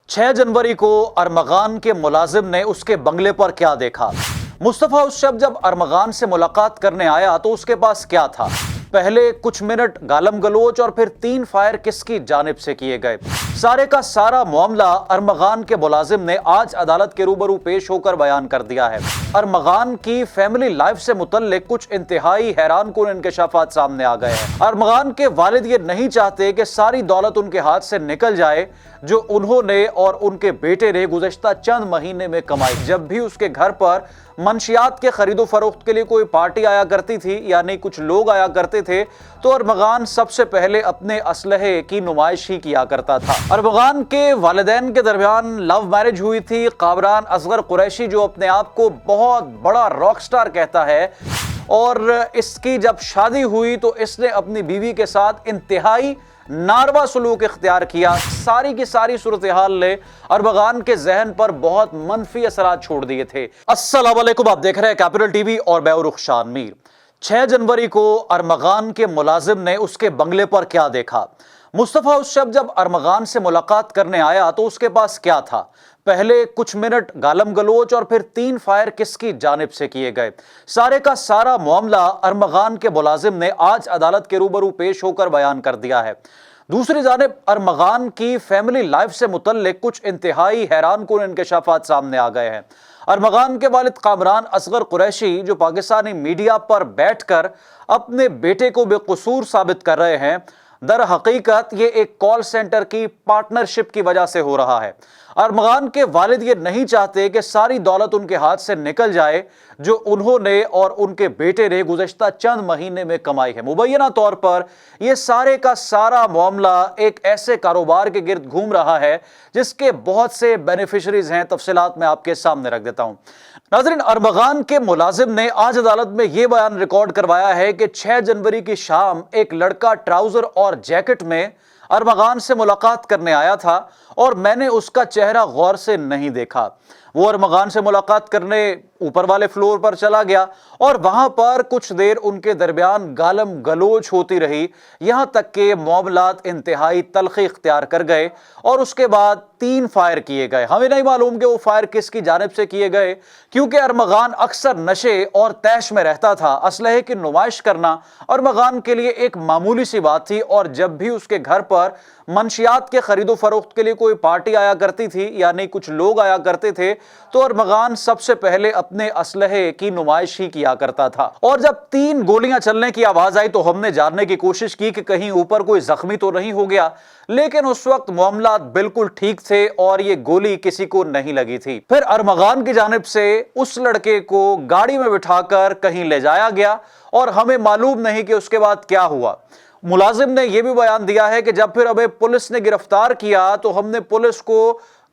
6 जनवरी को अरमगान के मुलाजिम ने उसके बंगले पर क्या देखा। मुस्तफ़ा उस शब जब अरमगान से मुलाकात करने आया तो उसके पास क्या था। पहले कुछ मिनट गालम गलोच और फिर 3 फायर किसकी जानिब से किए गए। सारे का सारा मामला अरमगान के मुलाजिम ने आज अदालत के रूबरू पेश होकर बयान कर दिया है। अरमगान की फैमिली लाइफ से मुतल्लिक कुछ इंतहाई हैरानकुन इंकशाफात सामने आ गए हैं। अरमगान के वालिद ये नहीं चाहते कि सारी दौलत उनके हाथ से निकल जाए जो उन्होंने और उनके बेटे ने गुज़श्ता चंद महीने में कमाई। जब भी उसके घर पर मंशियात के खरीदो फरोख्त के लिए कोई पार्टी आया करती थी, यानी कुछ लोग आया करते थे, तो अरमगान सबसे पहले अपने असलहे की नुमाइश ही किया करता था। अरमगान के वालिदैन के दरमियान लव मैरिज हुई थी। कामरान असगर कुरैशी, जो अपने आप को बहुत बड़ा रॉक स्टार कहता है, और इसकी जब शादी हुई तो इसने अपनी बीवी के साथ इंतहाई नारवा सलूक इख्तियार किया। सारी की सारी सूरत हाल ने अरमगान के जहन पर बहुत मनफी असरात छोड़ दिए थे। अस्सलाम वालेकुम, आप देख रहे हैं कैपिटल टीवी और मैं रुखशान मीर। 6 जनवरी को अरमगान के मुलाजिम ने उसके बंगले पर क्या देखा। मुस्तफ़ा उस शब जब अरमगान से मुलाकात करने आया तो उसके पास क्या था। पहले कुछ मिनट गालम गलोच और फिर 3 फायर किसकी जानिब से किए गए। सारे का सारा मामला अरमगान के मुलाजिम ने आज अदालत के रूबरू पेश होकर बयान कर दिया है। दूसरी जानिब अरमगान की फैमिली लाइफ से मुतल्लिक कुछ इंतहाई हैरानकुन इंकशाफात सामने आ गए हैं। अरमगान के वालिद कामरान असगर कुरैशी, जो पाकिस्तानी मीडिया पर बैठकर अपने बेटे को बेकसूर साबित कर रहे हैं, दर हकीकत ये एक कॉल सेंटर की पार्टनरशिप की वजह से हो रहा है। अरमगान के वालिद ये नहीं चाहते कि सारी दौलत उनके हाथ से निकल जाए जो उन्होंने और उनके बेटे ने गुज़श्ता चंद महीने में कमाई है। मुबैना तौर पर यह सारे का सारा मामला एक ऐसे कारोबार के गिर्द घूम रहा है जिसके बहुत से बेनिफिशरीज हैं। तफसीलात मैं आपके सामने रख देता हूं। नाज़रीन, अरमगान के मुलाजिम ने आज अदालत में यह बयान रिकॉर्ड करवाया है कि 6 जनवरी की शाम एक लड़का ट्राउजर और जैकेट में अरमगान से मुलाकात करने आया था और मैंने उसका चेहरा गौर से नहीं देखा। वो अरमगान से मुलाकात करने ऊपर वाले फ्लोर पर चला गया और वहां पर कुछ देर उनके दरमियान गालम गलोच होती रही, यहां तक के मामलात इंतहाई तलखी इख्तियार कर गए और उसके बाद 3 फायर किए गए। हमें नहीं मालूम कि वो फायर किसकी जानिब से किए गए, क्योंकि अरमगान अक्सर नशे और तैश में रहता था। असलहे की नुमाइश करना अरमगान के लिए एक मामूली सी बात थी, और जब भी उसके घर पर मंशियात के खरीदो फरोख्त के लिए कोई पार्टी आया करती थी, यानी कुछ लोग आया करते थे, तो अरमगान सबसे पहले अपने असलहे की नुमाइश ही किया करता था। और जब 3 गोलियां चलने की आवाज आई तो हमने जानने की कोशिश की कि कहीं ऊपर कोई जख्मी तो नहीं हो गया, लेकिन उस वक्त मामला बिल्कुल ठीक थे और ये गोली किसी को नहीं लगी थी। फिर अरमगान की जानिब से उस लड़के को गाड़ी में बिठाकर कहीं ले जाया गया और हमें मालूम नहीं कि उसके बाद क्या हुआ। मुलाजिम ने यह भी बयान दिया है कि जब फिर हमें पुलिस ने गिरफ्तार किया तो हमने पुलिस को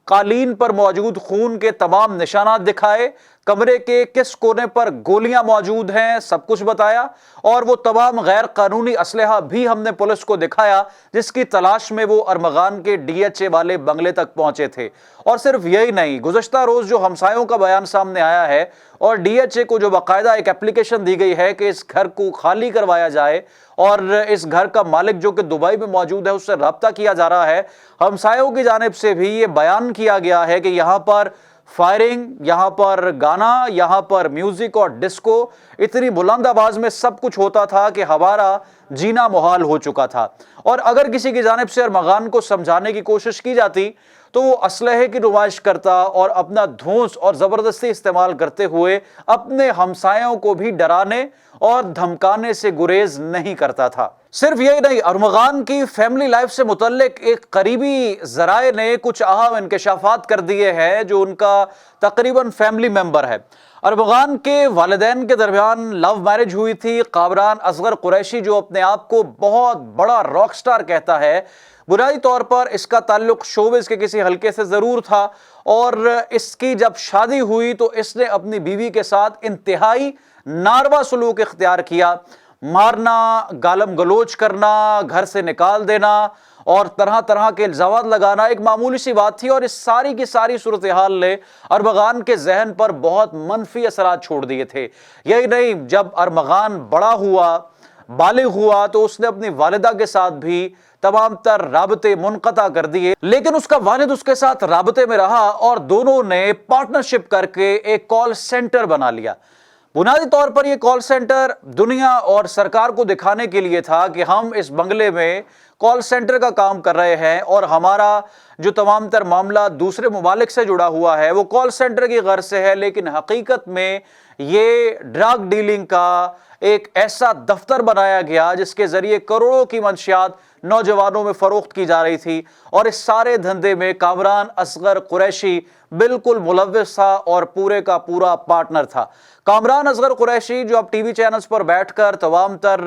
कालीन पर मौजूद खून के तमाम निशानात दिखाए, कमरे के किस कोने पर गोलियां मौजूद हैं सब कुछ बताया, और वो तमाम गैर कानूनी असलहा भी हमने पुलिस को दिखाया जिसकी तलाश में वो अरमगान के DHA वाले बंगले तक पहुंचे थे। और सिर्फ यही नहीं, गुज़श्ता रोज जो हमसायों का बयान सामने आया है और DHA को जो बाकायदा एक एप्लीकेशन दी गई है कि इस घर को खाली करवाया जाए और इस घर का मालिक जो कि दुबई में मौजूद है उससे रब्ता किया जा रहा है, हमसायों की जानिब से भी ये बयान किया गया है कि यहाँ पर फायरिंग, यहाँ पर गाना, यहाँ पर म्यूजिक और डिस्को, इतनी बुलंद आवाज में सब कुछ होता था कि हमारा जीना मुहाल हो चुका था। और अगर किसी की जानिब से अरमगान को समझाने की कोशिश की जाती तो वो असलहे की नुमाइश करता और अपना धौंस और जबरदस्ती इस्तेमाल करते हुए अपने हमसायों को भी डराने और धमकाने से गुरेज नहीं करता था। सिर्फ यही नहीं, अरमगान की फैमिली लाइफ से मुतल्लिक एक करीबी जराए ने कुछ अहम इंकशाफात कर दिए हैं जो उनका तकरीबन फैमिली मेंबर है। अरमगान के वालिदैन के दरमियान लव मैरिज हुई थी। कामरान असगर कुरैशी, जो अपने आप को बहुत बड़ा रॉक स्टार कहता है, बुनियादी तौर पर इसका ताल्लुक शोबिज़ के किसी हल्के से जरूर था, और इसकी जब शादी हुई तो इसने अपनी बीवी के साथ इंतहाई नारवा सलूक इख्तियार किया। मारना, गालम गलोच करना, घर से निकाल देना और तरह तरह के इल्जामात लगाना एक मामूली सी बात थी, और इस सारी की सारी सूरत हाल ने अरमगान के जहन पर बहुत मनफी असरात छोड़ दिए थे। यही नहीं, जब अरमगान बड़ा हुआ, बालिग हुआ तो उसने अपनी वालिदा के साथ भी तमाम तर राबते मुनक़ता कर दिए, लेकिन उसका वालिद उसके साथ राबते में रहा और दोनों ने पार्टनरशिप करके एक कॉल सेंटर बना लिया। बुनियादी तौर पर यह कॉल सेंटर दुनिया और सरकार को दिखाने के लिए था कि हम इस बंगले में कॉल सेंटर का काम कर रहे हैं और हमारा जो तमाम तर मामला दूसरे मुमालिक से जुड़ा हुआ है वो कॉल सेंटर की गर्ज से है, लेकिन हकीकत में ये ड्रग डीलिंग का एक ऐसा दफ्तर बनाया गया जिसके जरिए करोड़ों की मंशियात नौजवानों में फरोख्त की जा रही थी और इस सारे धंधे में कामरान असगर कुरैशी बिल्कुल मुलव्विस था और पूरे का पूरा पार्टनर था। कामरान असगर कुरैशी जो अब टीवी चैनल्स पर बैठकर तमाम तर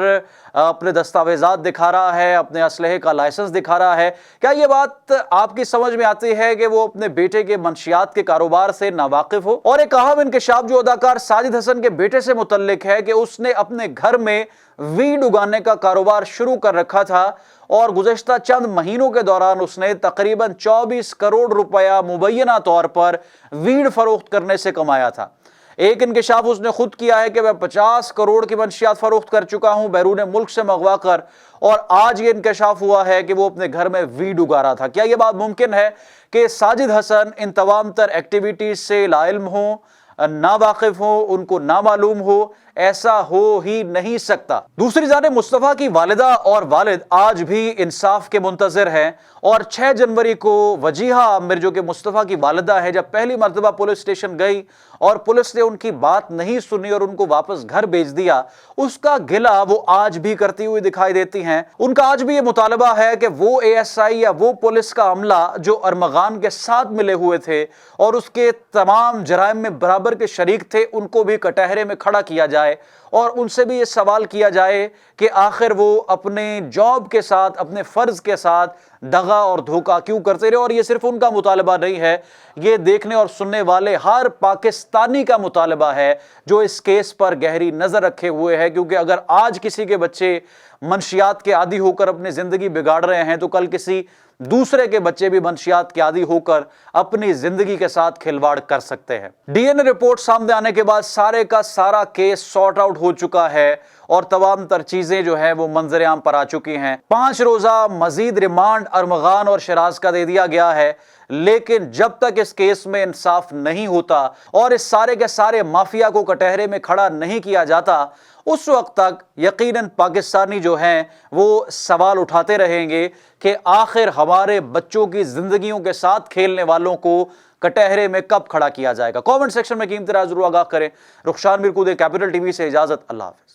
अपने दस्तावेजात दिखा रहा है, अपने असलहे का लाइसेंस दिखा रहा है, क्या ये बात आपकी समझ में आती है कि वो अपने बेटे के मंशियात के कारोबार से नावाकिफ हो? और एक अहम इंकशाफ जो अदाकार साजिद हसन के बेटे से मुतल्लिक है कि उसने अपने घर में वीड उगाने का कारोबार शुरू कर रखा था और गुज़श्ता चंद महीनों के दौरान उसने तकरीबन 24 करोड़ रुपया मुबैना तौर पर वीड फरोख्त करने से कमाया था। एक इंकशाफ उसने खुद किया है कि मैं 50 करोड़ की मंशियात फरोख्त कर चुका हूं बैरून मुल्क से मंगवा कर, और आज ये इंकशाफ हुआ है कि वो अपने घर में वीड उगा रहा था। क्या ये बात मुमकिन है कि साजिद हसन इन तमाम तर एक्टिविटीज से लाइल्म हो, नावाकिफ हो, उनको नामालूम हो? ऐसा हो ही नहीं सकता। दूसरी जानिब मुस्तफा की वालिदा और वालिद आज भी इंसाफ के मुंतजर हैं और 6 जनवरी को वजीहा आमिर जो कि मुस्तफा की वालिदा है, जब पहली मर्तबा पुलिस स्टेशन गई और पुलिस ने उनकी बात नहीं सुनी और उनको वापस घर भेज दिया, उसका गिला वो आज भी करती हुई दिखाई देती हैं। उनका आज भी ये मुतालबा है कि वो ASI या वो पुलिस का अमला जो अरमगान के साथ मिले हुए थे और उसके तमाम जराइम में बराबर के शरीक थे, उनको भी कटहरे में खड़ा किया जाए और उनसे भी ये सवाल किया जाए कि आखिर वो अपने जॉब के साथ, अपने फर्ज के साथ दगा और धोखा क्यों करते रहे। और ये सिर्फ उनका मुतालबा नहीं है, ये देखने और सुनने वाले हर पाकिस्तानी का मुतालबा है जो इस केस पर गहरी नजर रखे हुए है, क्योंकि अगर आज किसी के बच्चे मंशियात के आदी होकर अपनी जिंदगी बिगाड़ रहे हैं तो कल किसी दूसरे के बच्चे भी मंशियात के आदी होकर अपनी जिंदगी के साथ खिलवाड़ कर सकते हैं। DNA रिपोर्ट सामने आने के बाद सारे का सारा केस सॉर्ट आउट हो चुका है और तमाम तर चीजें जो है वो मंजर आम पर आ चुकी हैं। 5 रोजा मजीद रिमांड अरमगान और शराज का दे दिया गया है, लेकिन जब तक इस केस में इंसाफ नहीं होता और इस सारे के सारे माफिया को कटहरे में खड़ा नहीं किया जाता, उस वक्त तक यकीनन पाकिस्तानी जो हैं वो सवाल उठाते रहेंगे कि आखिर हमारे बच्चों की जिंदगियों के साथ खेलने वालों को कटहरे में कब खड़ा किया जाएगा। कमेंट सेक्शन में कीमती राय जरूर आगाह करें। रुखसान मीरकुदे, कैपिटल टीवी से इजाजत। अल्लाह हाफिज।